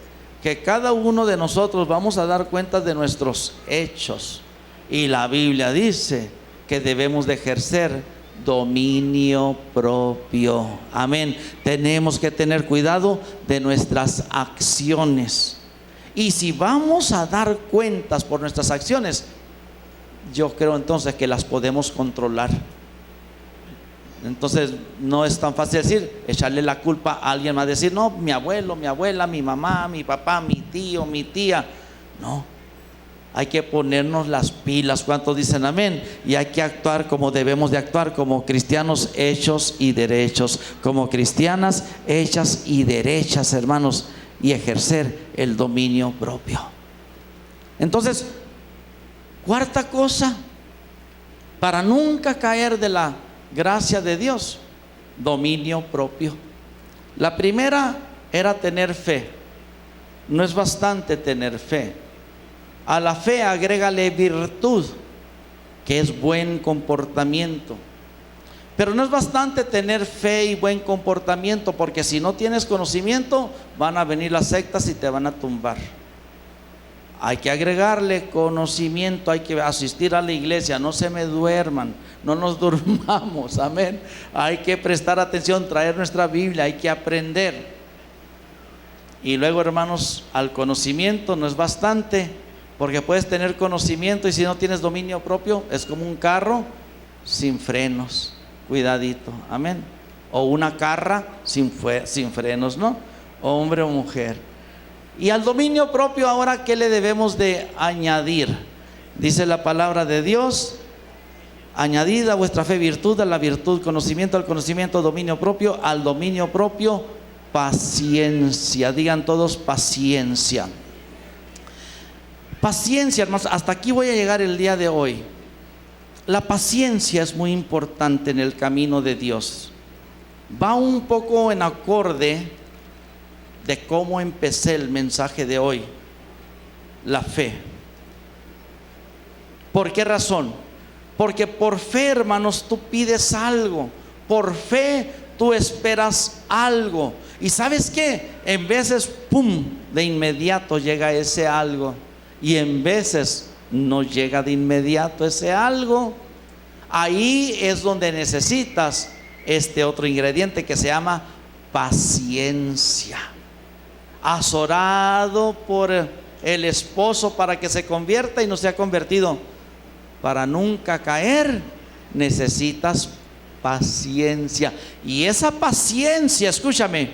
que cada uno de nosotros vamos a dar cuentas de nuestros hechos. Y la Biblia dice que debemos de ejercer dominio propio. Amén. Tenemos que tener cuidado de nuestras acciones. Y si vamos a dar cuentas por nuestras acciones, yo creo entonces que las podemos controlar. Entonces no es tan fácil decir, echarle la culpa a alguien, va a decir, no, mi abuelo, mi abuela, mi mamá, mi papá, mi tío, mi tía. No. Hay que ponernos las pilas. ¿Cuántos dicen amén? Y hay que actuar como debemos de actuar, como cristianos hechos y derechos, como cristianas hechas y derechas, hermanos, y ejercer el dominio propio. Entonces, cuarta cosa, para nunca caer de la gracia de Dios, dominio propio. La primera era tener fe. No es bastante tener fe. A la fe agrégale virtud, que es buen comportamiento. Pero no es bastante tener fe y buen comportamiento, porque si no tienes conocimiento, van a venir las sectas y te van a tumbar. Hay que agregarle conocimiento, hay que asistir a la iglesia, no se me duerman, no nos durmamos, amén. Hay que prestar atención, traer nuestra Biblia, hay que aprender. Y luego, hermanos, al conocimiento no es bastante. Porque puedes tener conocimiento y si no tienes dominio propio, es como un carro sin frenos. Cuidadito, amén. O una carra sin frenos, ¿no? Hombre o mujer. Y al dominio propio, ahora, ¿qué le debemos de añadir? Dice la palabra de Dios: añadid a vuestra fe virtud, a la virtud conocimiento, al conocimiento dominio propio, al dominio propio paciencia. Digan todos paciencia. Paciencia, hermanos, hasta aquí voy a llegar el día de hoy. La paciencia es muy importante en el camino de Dios. Va un poco en acorde de cómo empecé el mensaje de hoy. La fe. ¿Por qué razón? Porque por fe, hermanos, tú pides algo. Por fe tú esperas algo. Y ¿sabes qué? En veces, pum, de inmediato llega ese algo. Y en veces no llega de inmediato ese algo. Ahí es donde necesitas este otro ingrediente que se llama paciencia. Has orado por el esposo para que se convierta y no se ha convertido. Para nunca caer necesitas paciencia. Y esa paciencia, escúchame,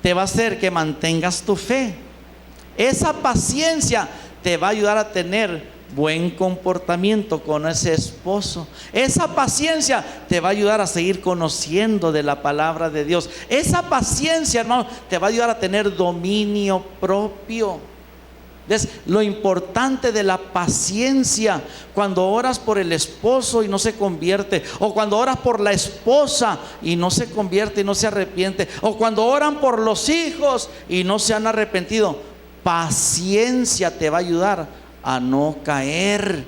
te va a hacer que mantengas tu fe. Esa paciencia te va a ayudar a tener buen comportamiento con ese esposo. Esa paciencia te va a ayudar a seguir conociendo de la palabra de Dios. Esa paciencia, hermano, te va a ayudar a tener dominio propio. Es lo importante de la paciencia. Cuando oras por el esposo y no se convierte, o cuando oras por la esposa y no se convierte y no se arrepiente, o cuando oran por los hijos y no se han arrepentido, paciencia te va a ayudar a no caer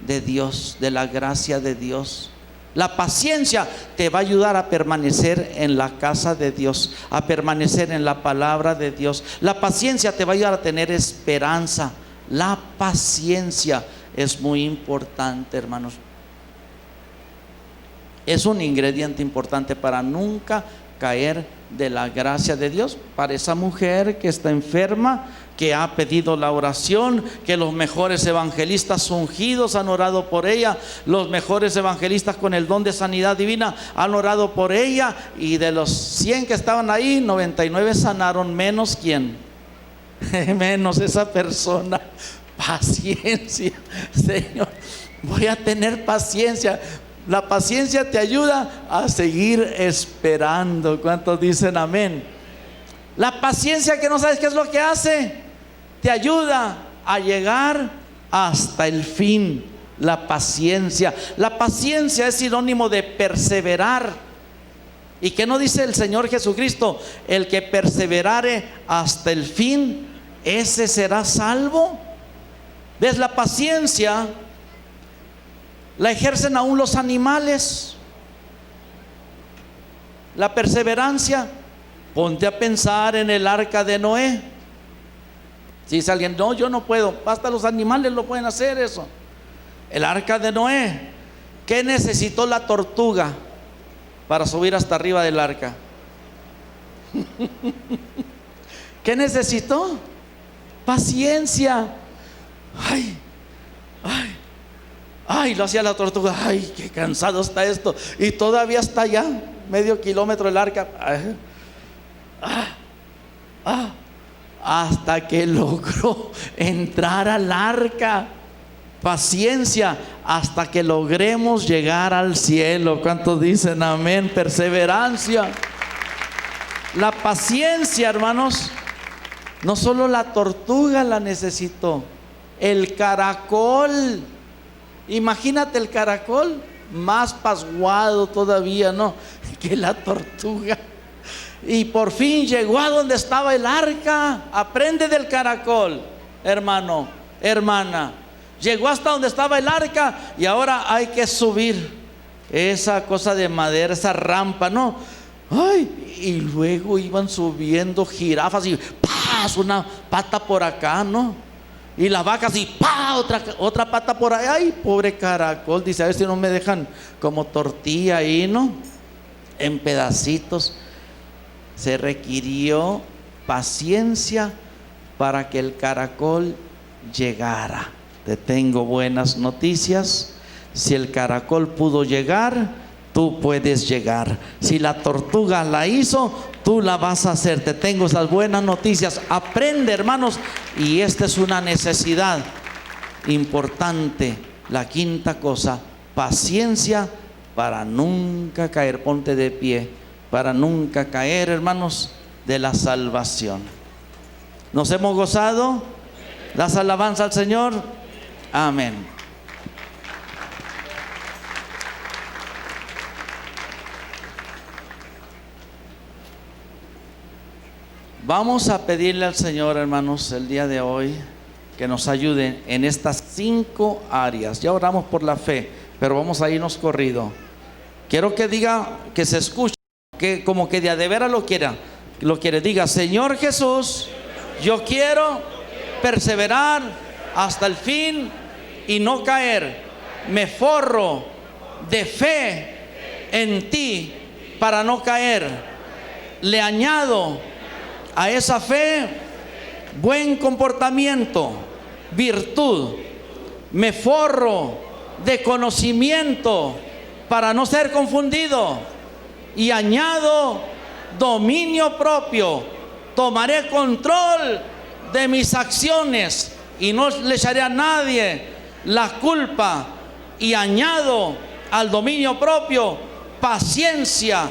de Dios, de la gracia de Dios. La paciencia te va a ayudar a permanecer en la casa de Dios, a permanecer en la palabra de Dios. La paciencia te va a ayudar a tener esperanza. La paciencia es muy importante, hermanos. Es un ingrediente importante para nunca caer de la gracia de Dios. Para esa mujer que está enferma, que ha pedido la oración, que los mejores evangelistas ungidos han orado por ella, los mejores evangelistas con el don de sanidad divina han orado por ella, y de los 100 que estaban ahí, 99 sanaron, menos ¿quién? Menos esa persona. Paciencia, Señor, voy a tener paciencia. La paciencia te ayuda a seguir esperando. ¿Cuántos dicen amén? La paciencia, que no sabes qué es lo que hace, te ayuda a llegar hasta el fin. La paciencia es sinónimo de perseverar. ¿Y qué no dice el Señor Jesucristo? El que perseverare hasta el fin, ese será salvo. ¿Ves? La paciencia la ejercen aún los animales. La perseverancia, ponte a pensar en el arca de Noé. Si dice alguien, no, yo no puedo, hasta los animales lo pueden hacer eso. El arca de Noé, ¿qué necesitó la tortuga para subir hasta arriba del arca? ¿Qué necesitó? Paciencia. Ay, lo hacía la tortuga. Ay, qué cansado está esto. Y todavía está allá, medio kilómetro el arca. Hasta que logró entrar al arca. Paciencia hasta que logremos llegar al cielo. ¿Cuántos dicen amén? Perseverancia. La paciencia, hermanos, no solo la tortuga la necesitó, el caracol. Imagínate el caracol, más pasguado todavía, ¿no?, que la tortuga. Y por fin llegó a donde estaba el arca. Aprende del caracol, hermano, hermana. Llegó hasta donde estaba el arca y ahora hay que subir esa cosa de madera, esa rampa, ¿no? Ay, y luego iban subiendo jirafas y ¡paz! Una pata por acá, ¿no? Y las vacas y ¡pah! Otra pata por ahí. Ay, pobre caracol, dice, a ver si no me dejan como tortilla ahí, ¿no?, en pedacitos. Se requirió paciencia para que el caracol llegara. Te tengo buenas noticias. Si el caracol pudo llegar, tú puedes llegar. Si la tortuga la hizo, tú la vas a hacer. Te tengo esas buenas noticias. Aprende, hermanos. Y esta es una necesidad importante. La quinta cosa, paciencia para nunca caer. Ponte de pie. Para nunca caer, hermanos, de la salvación. ¿Nos hemos gozado? ¿Das alabanza al Señor? Amén. Vamos a pedirle al Señor, hermanos, el día de hoy que nos ayude en estas 5 áreas. Ya oramos por la fe, pero vamos a irnos corrido. Quiero que diga, que se escuche, que como que de veras lo quiere. Diga, Señor Jesús, yo quiero perseverar hasta el fin y no caer. Me forro de fe en ti para no caer. Le añado a esa fe buen comportamiento, virtud. Me forro de conocimiento para no ser confundido, y añado dominio propio. Tomaré control de mis acciones y no le echaré a nadie la culpa. Y añado al dominio propio paciencia.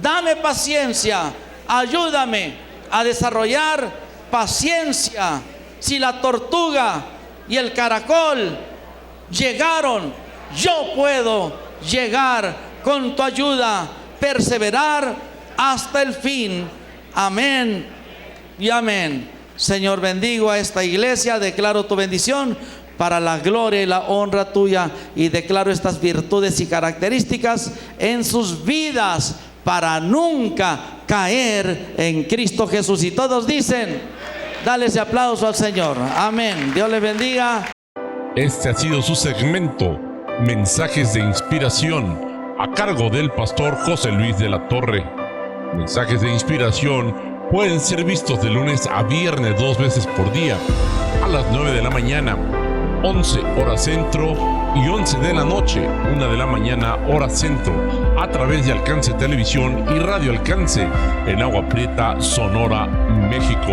Dame paciencia, ayúdame a desarrollar paciencia. Si la tortuga y el caracol llegaron, yo puedo llegar con tu ayuda, perseverar hasta el fin. Amén y amén. Señor, bendigo a esta iglesia, declaro tu bendición para la gloria y la honra tuya, y declaro estas virtudes y características en sus vidas para nunca caer en Cristo Jesús. Y todos dicen, dale ese aplauso al Señor. Amén. Dios les bendiga. Este ha sido su segmento, Mensajes de Inspiración, a cargo del pastor José Luis de la Torre. Mensajes de Inspiración Pueden ser vistos de lunes a viernes 2 veces por día, a las 9 de la mañana, 11 hora centro y 11 de la noche, 1 de la mañana hora centro, a través de Alcance Televisión y Radio Alcance en Agua Prieta, Sonora, México.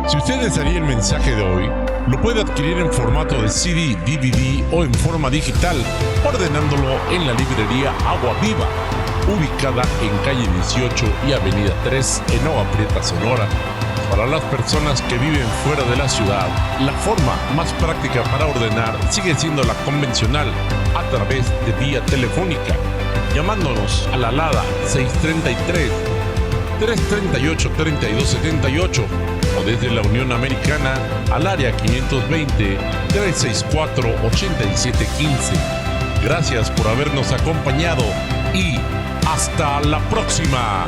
Si usted desearía el mensaje de hoy, lo puede adquirir en formato de CD, DVD o en forma digital, ordenándolo en la librería Agua Viva, ubicada en calle 18 y avenida 3 en Agua Prieta, Sonora. Para las personas que viven fuera de la ciudad, la forma más práctica para ordenar sigue siendo la convencional, a través de vía telefónica, llamándonos a la alada 633-338-3278 o desde la Unión Americana al área 520-364-8715. Gracias por habernos acompañado y hasta la próxima.